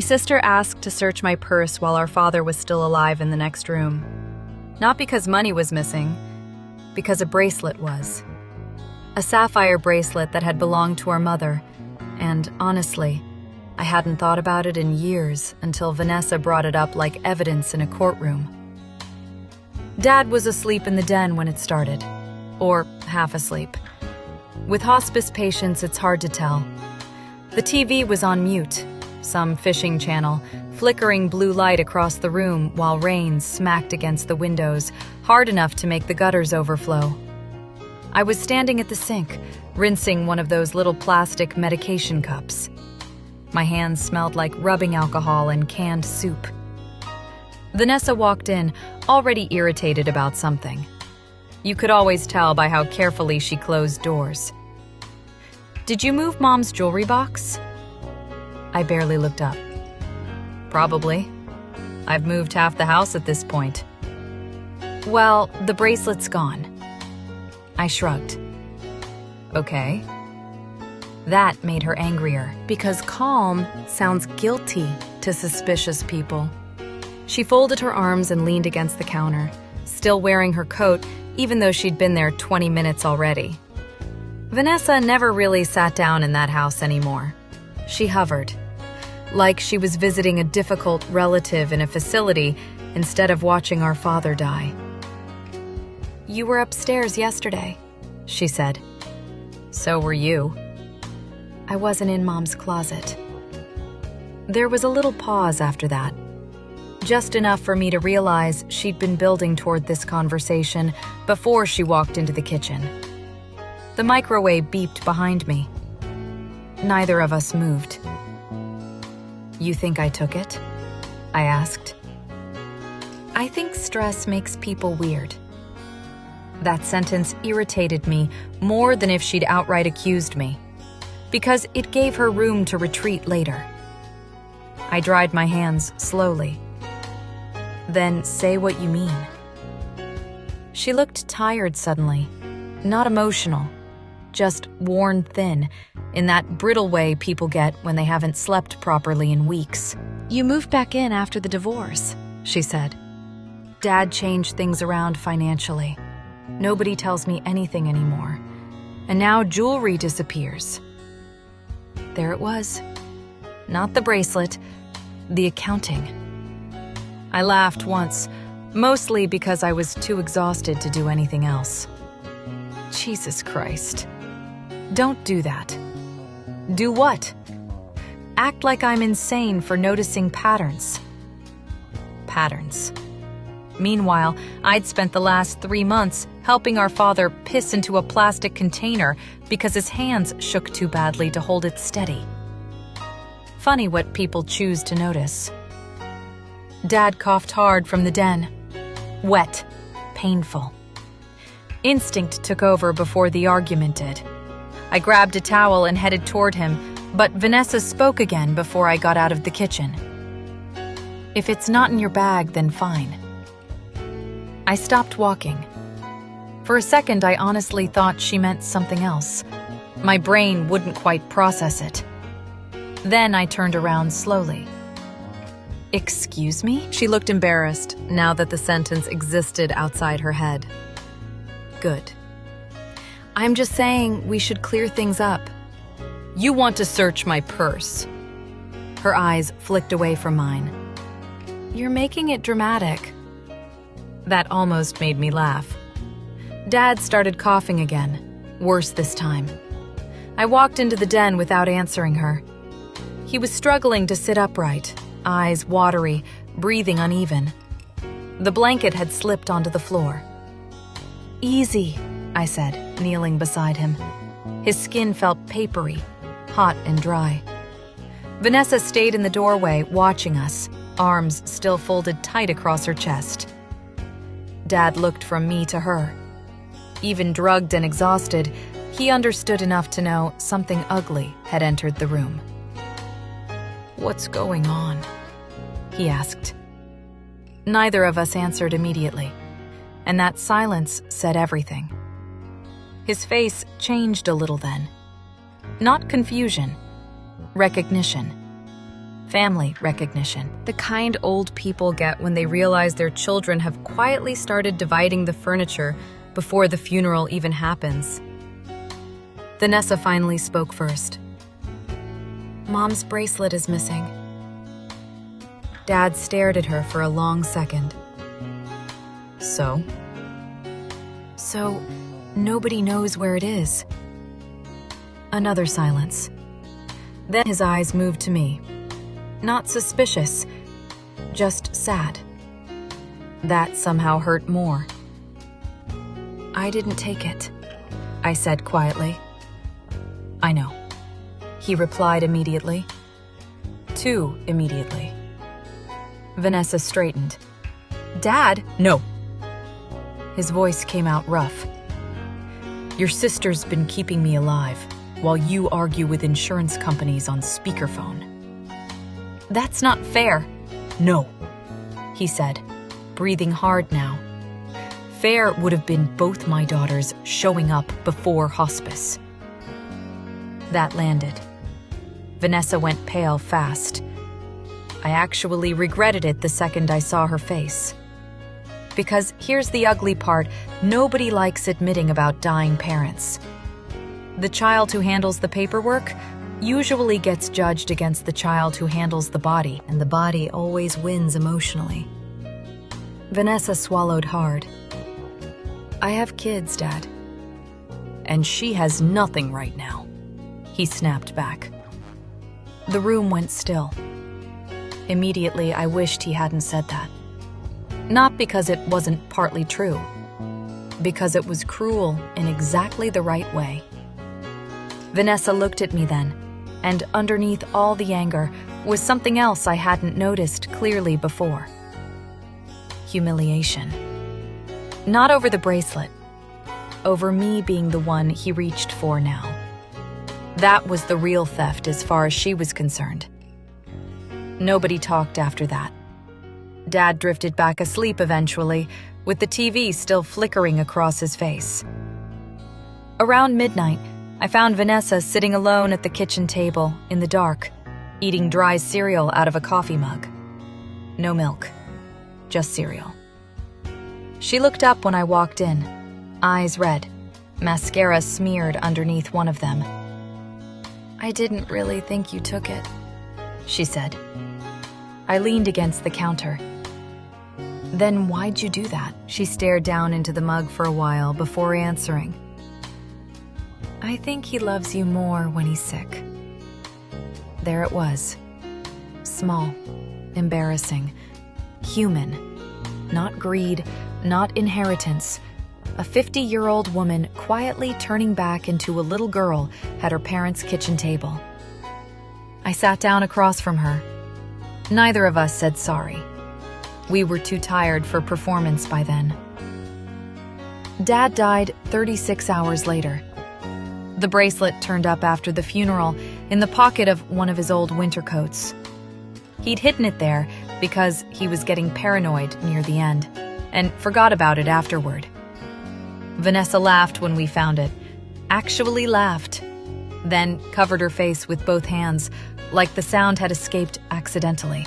My sister asked to search my purse while our father was still alive in the next room. Not because money was missing, because a bracelet was. A sapphire bracelet that had belonged to our mother, and honestly, I hadn't thought about it in years until Vanessa brought it up like evidence in a courtroom. Dad was asleep in the den when it started, or half asleep. With hospice patients, it's hard to tell. The TV was on mute, some fishing channel, flickering blue light across the room while rain smacked against the windows, hard enough to make the gutters overflow. I was standing at the sink, rinsing one of those little plastic medication cups. My hands smelled like rubbing alcohol and canned soup. Vanessa walked in, already irritated about something. You could always tell by how carefully she closed doors. "Did you move Mom's jewelry box?" I barely looked up. "Probably. I've moved half the house at this point." "Well, the bracelet's gone." I shrugged. "Okay." That made her angrier, because calm sounds guilty to suspicious people. She folded her arms and leaned against the counter, still wearing her coat even though she'd been there 20 minutes already. Vanessa never really sat down in that house anymore. She hovered, like she was visiting a difficult relative in a facility instead of watching our father die. "You were upstairs yesterday," she said. "So were you." "I wasn't in Mom's closet." There was a little pause after that, just enough for me to realize she'd been building toward this conversation before she walked into the kitchen. The microwave beeped behind me. Neither of us moved. "You think I took it?" I asked. "I think stress makes people weird." That sentence irritated me more than if she'd outright accused me, because it gave her room to retreat later. I dried my hands slowly. "Then say what you mean." She looked tired suddenly, not emotional, just worn thin, in that brittle way people get when they haven't slept properly in weeks. "You moved back in after the divorce," she said. "Dad changed things around financially. Nobody tells me anything anymore. And now jewelry disappears." There it was. Not the bracelet, the accounting. I laughed once, mostly because I was too exhausted to do anything else. Jesus Christ. Don't do that. Do what? Act like I'm insane for noticing patterns. Patterns. Meanwhile, I'd spent the last 3 months helping our father piss into a plastic container because his hands shook too badly to hold it steady. Funny what people choose to notice. Dad coughed hard from the den. Wet, painful. Instinct took over before the argument did. I grabbed a towel and headed toward him, but Vanessa spoke again before I got out of the kitchen. "If it's not in your bag, then fine." I stopped walking. For a second, I honestly thought she meant something else. My brain wouldn't quite process it. Then I turned around slowly. "Excuse me?" She looked embarrassed now that the sentence existed outside her head. "Good. I'm just saying we should clear things up." "You want to search my purse." Her eyes flicked away from mine. "You're making it dramatic." That almost made me laugh. Dad started coughing again, worse this time. I walked into the den without answering her. He was struggling to sit upright, eyes watery, breathing uneven. The blanket had slipped onto the floor. "Easy," I said, kneeling beside him. His skin felt papery, hot and dry. Vanessa stayed in the doorway, watching us, arms still folded tight across her chest. Dad looked from me to her. Even drugged and exhausted, he understood enough to know something ugly had entered the room. "What's going on?" he asked. Neither of us answered immediately, and that silence said everything. His face changed a little then. Not confusion, recognition. family recognition. The kind old people get when they realize their children have quietly started dividing the furniture before the funeral even happens. Vanessa finally spoke first. "Mom's bracelet is missing." Dad stared at her for a long second. So, nobody knows where it is. Another silence. Then his eyes moved to me. Not suspicious, just sad. That somehow hurt more. "I didn't take it," I said quietly. "I know," he replied immediately. Too immediately. Vanessa straightened. "Dad, no." His voice came out rough. "Your sister's been keeping me alive while you argue with insurance companies on speakerphone." "That's not fair." "No," he said, breathing hard now. "Fair would have been both my daughters showing up before hospice." That landed. Vanessa went pale fast. I actually regretted it the second I saw her face. Because here's the ugly part, nobody likes admitting about dying parents. The child who handles the paperwork usually gets judged against the child who handles the body, and the body always wins emotionally. Vanessa swallowed hard. "I have kids, Dad." "And she has nothing right now," he snapped back. The room went still. Immediately, I wished he hadn't said that. Not because it wasn't partly true, because it was cruel in exactly the right way. Vanessa looked at me then, and underneath all the anger was something else I hadn't noticed clearly before. Humiliation. Not over the bracelet, over me being the one he reached for now. That was the real theft as far as she was concerned. Nobody talked after that. Dad drifted back asleep eventually, with the TV still flickering across his face. Around midnight, I found Vanessa sitting alone at the kitchen table in the dark, eating dry cereal out of a coffee mug. No milk, just cereal. She looked up when I walked in, eyes red, mascara smeared underneath one of them. "I didn't really think you took it," she said. I leaned against the counter. "Then why'd you do that?" She stared down into the mug for a while before answering. "I think he loves you more when he's sick." There it was. Small, embarrassing, human. Not greed, not inheritance. A 50-year-old woman quietly turning back into a little girl at her parents' kitchen table. I sat down across from her. Neither of us said sorry. We were too tired for performance by then. Dad died 36 hours later. The bracelet turned up after the funeral in the pocket of one of his old winter coats. He'd hidden it there because he was getting paranoid near the end, and forgot about it afterward. Vanessa laughed when we found it. Actually laughed. Then covered her face with both hands, like the sound had escaped accidentally.